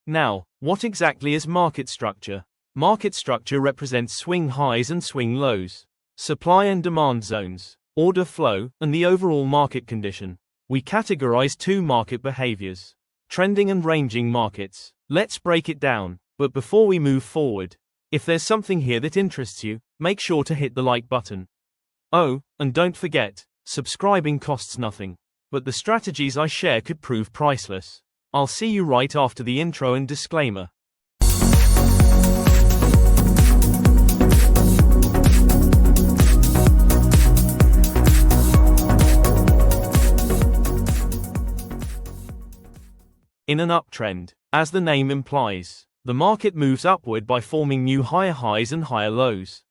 Now, what exactly is market structure? Market structure represents swing highs and swing lows, supply and demand zones, order flow, and the overall market condition. We categorize two market behaviors: trending and ranging markets. Let's break it down. But before we move forward, if there's something here that interests you, make sure to hit the like button. Oh, and don't forget, subscribing costs nothing, but the strategies I share could prove priceless. I'll see you right after the intro and disclaimer. In an uptrend, as the name implies, the market moves upward by forming new higher highs and higher lows.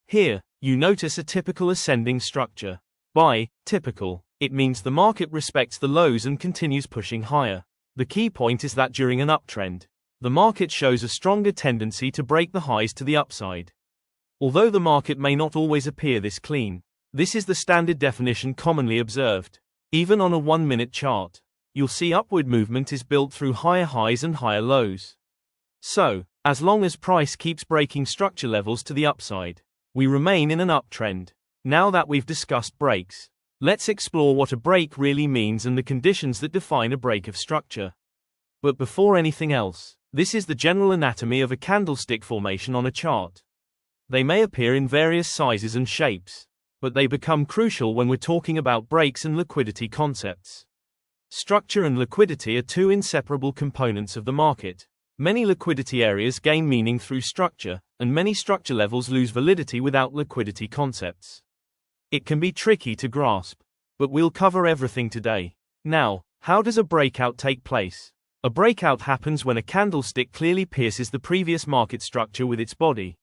Here, you notice a typical ascending structure. By typical, it means the market respects the lows and continues pushing higher. The key point is that during an uptrend, the market shows a stronger tendency to break the highs to the upside. Although the market may not always appear this clean, this is the standard definition commonly observed. Even on a 1-minute chart, you'll see upward movement is built through higher highs and higher lows. So, as long as price keeps breaking structure levels to the upside, we remain in an uptrend. Now that we've discussed breaks, let's explore what a break really means and the conditions that define a break of structure. But before anything else, this is the general anatomy of a candlestick formation on a chart. They may appear in various sizes and shapes, but they become crucial when we're talking about breaks and liquidity concepts. Structure and liquidity are two inseparable components of the market. Many liquidity areas gain meaning through structure, and many structure levels lose validity without liquidity concepts. It can be tricky to grasp, but we'll cover everything today. Now, how does a breakout take place? A breakout happens when a candlestick clearly pierces the previous market structure with its body.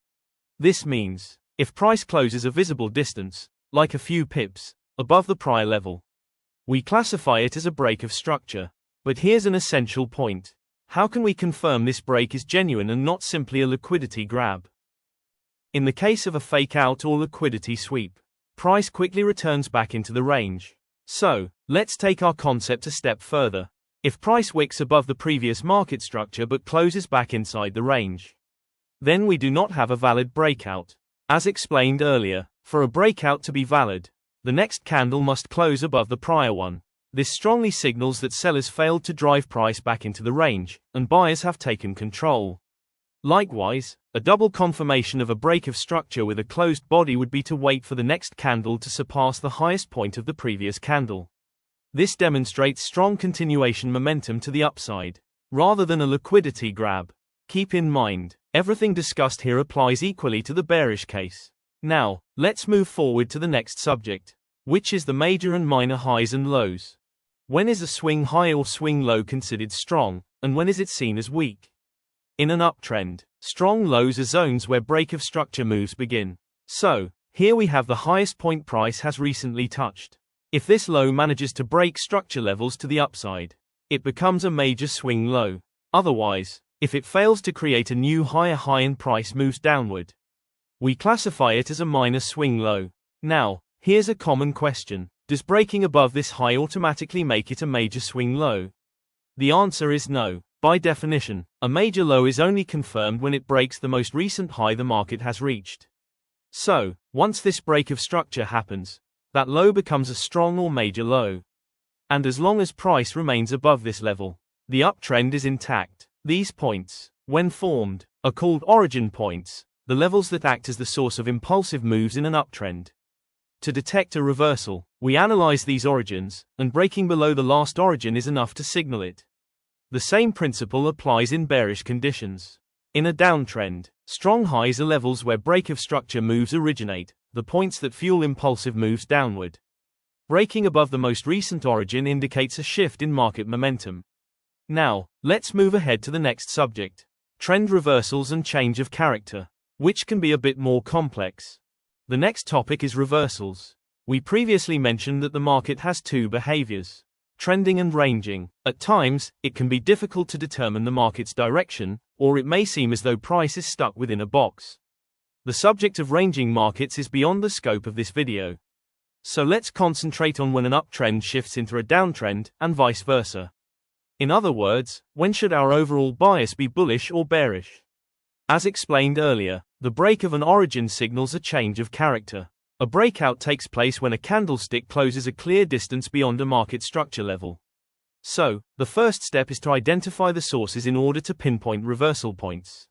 This means, if price closes a visible distance, like a few pips, above the prior level, we classify it as a break of structure. But here's an essential point. How can we confirm this break is genuine and not simply a liquidity grab? In the case of a fake out or liquidity sweep, price quickly returns back into the range. So, let's take our concept a step further. If price wicks above the previous market structure but closes back inside the range, then we do not have a valid breakout. As explained earlier, for a breakout to be valid, the next candle must close above the prior one. This strongly signals that sellers failed to drive price back into the range, and buyers have taken control. Likewise, a double confirmation of a break of structure with a closed body would be to wait for the next candle to surpass the highest point of the previous candle. This demonstrates strong continuation momentum to the upside, rather than a liquidity grab. Keep in mind, everything discussed here applies equally to the bearish case. Now, let's move forward to the next subject, which is the major and minor highs and lows. When is a swing high or swing low considered strong, and when is it seen as weak? In an uptrend, strong lows are zones where break of structure moves begin. So, here we have the highest point price has recently touched. If this low manages to break structure levels to the upside, it becomes a major swing low. Otherwise, if it fails to create a new higher high and price moves downward, we classify it as a minor swing low. Now, here's a common question. Does breaking above this high automatically make it a major swing low? The answer is no. By definition, a major low is only confirmed when it breaks the most recent high the market has reached. So, once this break of structure happens, that low becomes a strong or major low. And as long as price remains above this level, the uptrend is intact. These points, when formed, are called origin points, the levels that act as the source of impulsive moves in an uptrend. To detect a reversal, we analyze these origins, and breaking below the last origin is enough to signal it. The same principle applies in bearish conditions. In a downtrend, strong highs are levels where break of structure moves originate, the points that fuel impulsive moves downward. Breaking above the most recent origin indicates a shift in market momentum. Now, let's move ahead to the next subject: trend reversals and change of character, which can be a bit more complex. The next topic is reversals. We previously mentioned that the market has two behaviors: trending and ranging. At times, it can be difficult to determine the market's direction, or it may seem as though price is stuck within a box. The subject of ranging markets is beyond the scope of this video. So let's concentrate on when an uptrend shifts into a downtrend, and vice versa. In other words, when should our overall bias be bullish or bearish? As explained earlier, the break of an origin signals a change of character. A breakout takes place when a candlestick closes a clear distance beyond a market structure level. So, the first step is to identify the sources in order to pinpoint reversal points.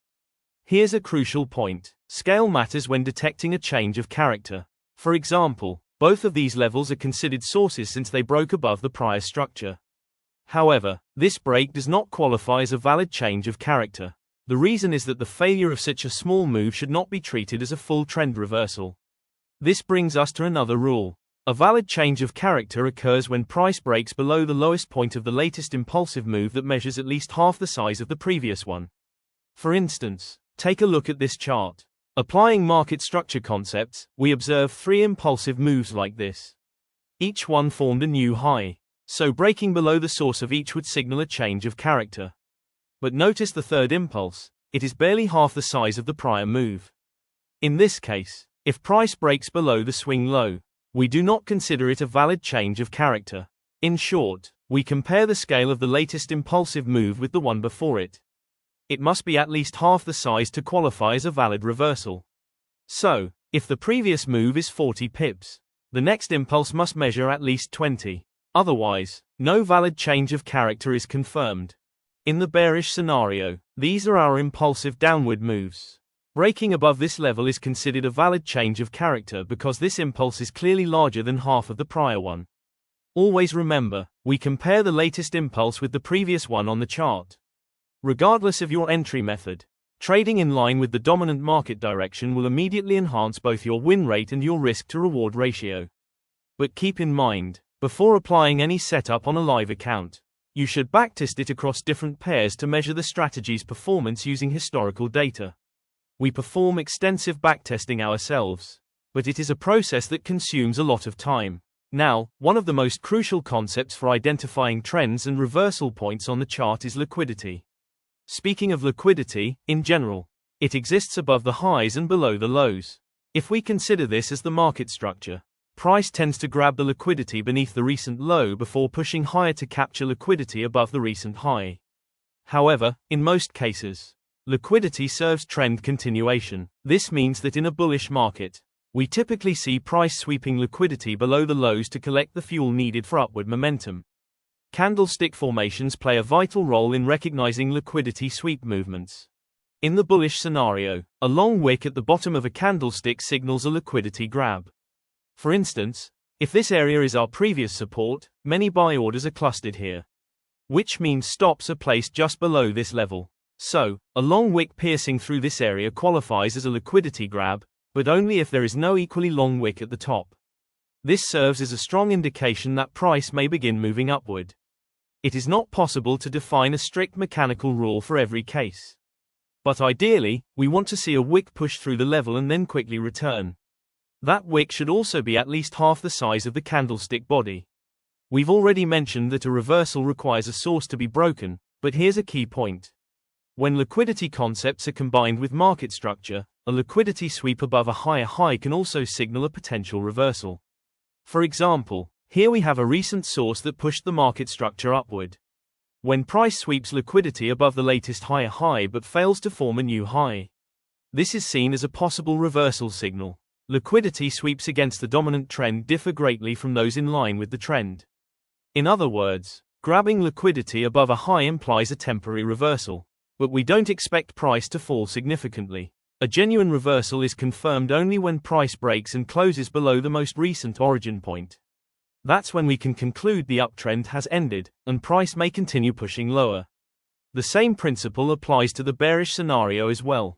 Here's a crucial point. Scale matters when detecting a change of character. For example, both of these levels are considered sources since they broke above the prior structure. However, this break does not qualify as a valid change of character. The reason is that the failure of such a small move should not be treated as a full trend reversal. This brings us to another rule. A valid change of character occurs when price breaks below the lowest point of the latest impulsive move that measures at least half the size of the previous one. For instance, take a look at this chart. Applying market structure concepts, we observe 3 impulsive moves like this. Each one formed a new high. So breaking below the source of each would signal a change of character. But notice the third impulse, it is barely half the size of the prior move. In this case, if price breaks below the swing low, we do not consider it a valid change of character. In short, we compare the scale of the latest impulsive move with the one before it. It must be at least half the size to qualify as a valid reversal. So, if the previous move is 40 pips, the next impulse must measure at least 20. Otherwise, no valid change of character is confirmed. In the bearish scenario, these are our impulsive downward moves. Breaking above this level is considered a valid change of character because this impulse is clearly larger than half of the prior one. Always remember, we compare the latest impulse with the previous one on the chart. Regardless of your entry method, trading in line with the dominant market direction will immediately enhance both your win rate and your risk to reward ratio. But keep in mind, before applying any setup on a live account, you should backtest it across different pairs to measure the strategy's performance using historical data. We perform extensive backtesting ourselves, but it is a process that consumes a lot of time. Now, one of the most crucial concepts for identifying trends and reversal points on the chart is liquidity. Speaking of liquidity, in general, it exists above the highs and below the lows. If we consider this as the market structure, price tends to grab the liquidity beneath the recent low before pushing higher to capture liquidity above the recent high. However, in most cases, liquidity serves trend continuation. This means that in a bullish market, we typically see price sweeping liquidity below the lows to collect the fuel needed for upward momentum. Candlestick formations play a vital role in recognizing liquidity sweep movements. In the bullish scenario, a long wick at the bottom of a candlestick signals a liquidity grab. For instance, if this area is our previous support, many buy orders are clustered here, which means stops are placed just below this level. So, a long wick piercing through this area qualifies as a liquidity grab, but only if there is no equally long wick at the top. This serves as a strong indication that price may begin moving upward. It is not possible to define a strict mechanical rule for every case. But ideally, we want to see a wick push through the level and then quickly return. That wick should also be at least half the size of the candlestick body. We've already mentioned that a reversal requires a source to be broken, but here's a key point. When liquidity concepts are combined with market structure, a liquidity sweep above a higher high can also signal a potential reversal. For example, here we have a recent source that pushed the market structure upward. When price sweeps liquidity above the latest higher high but fails to form a new high, this is seen as a possible reversal signal. Liquidity sweeps against the dominant trend differ greatly from those in line with the trend. In other words, grabbing liquidity above a high implies a temporary reversal, but we don't expect price to fall significantly. A genuine reversal is confirmed only when price breaks and closes below the most recent origin point. That's when we can conclude the uptrend has ended, and price may continue pushing lower. The same principle applies to the bearish scenario as well.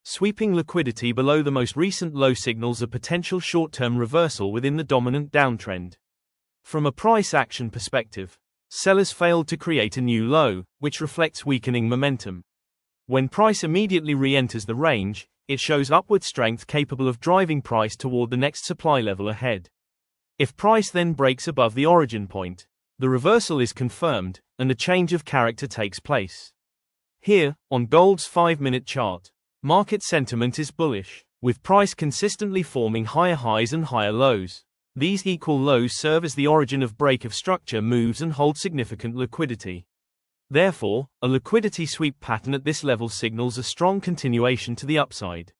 Sweeping liquidity below the most recent low signals a potential short-term reversal within the dominant downtrend. From a price action perspective, sellers failed to create a new low, which reflects weakening momentum. When price immediately re-enters the range, it shows upward strength capable of driving price toward the next supply level ahead. If price then breaks above the origin point, the reversal is confirmed, and a change of character takes place. Here, on gold's 5-minute chart, market sentiment is bullish, with price consistently forming higher highs and higher lows. These equal lows serve as the origin of break of structure moves and hold significant liquidity. Therefore, a liquidity sweep pattern at this level signals a strong continuation to the upside.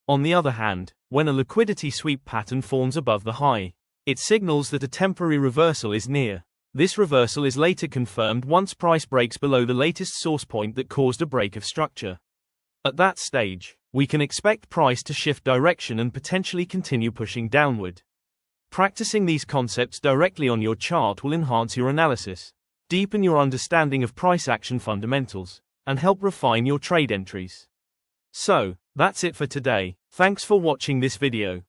On the other hand, when a liquidity sweep pattern forms above the high, it signals that a temporary reversal is near. This reversal is later confirmed once price breaks below the latest source point that caused a break of structure. At that stage, we can expect price to shift direction and potentially continue pushing downward. Practicing these concepts directly on your chart will enhance your analysis, deepen your understanding of price action fundamentals, and help refine your trade entries. So, that's it for today. Thanks for watching this video.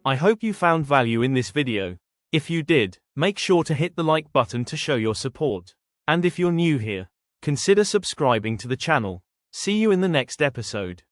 I hope you found value in this video. If you did, make sure to hit the like button to show your support. And if you're new here, consider subscribing to the channel. See you in the next episode.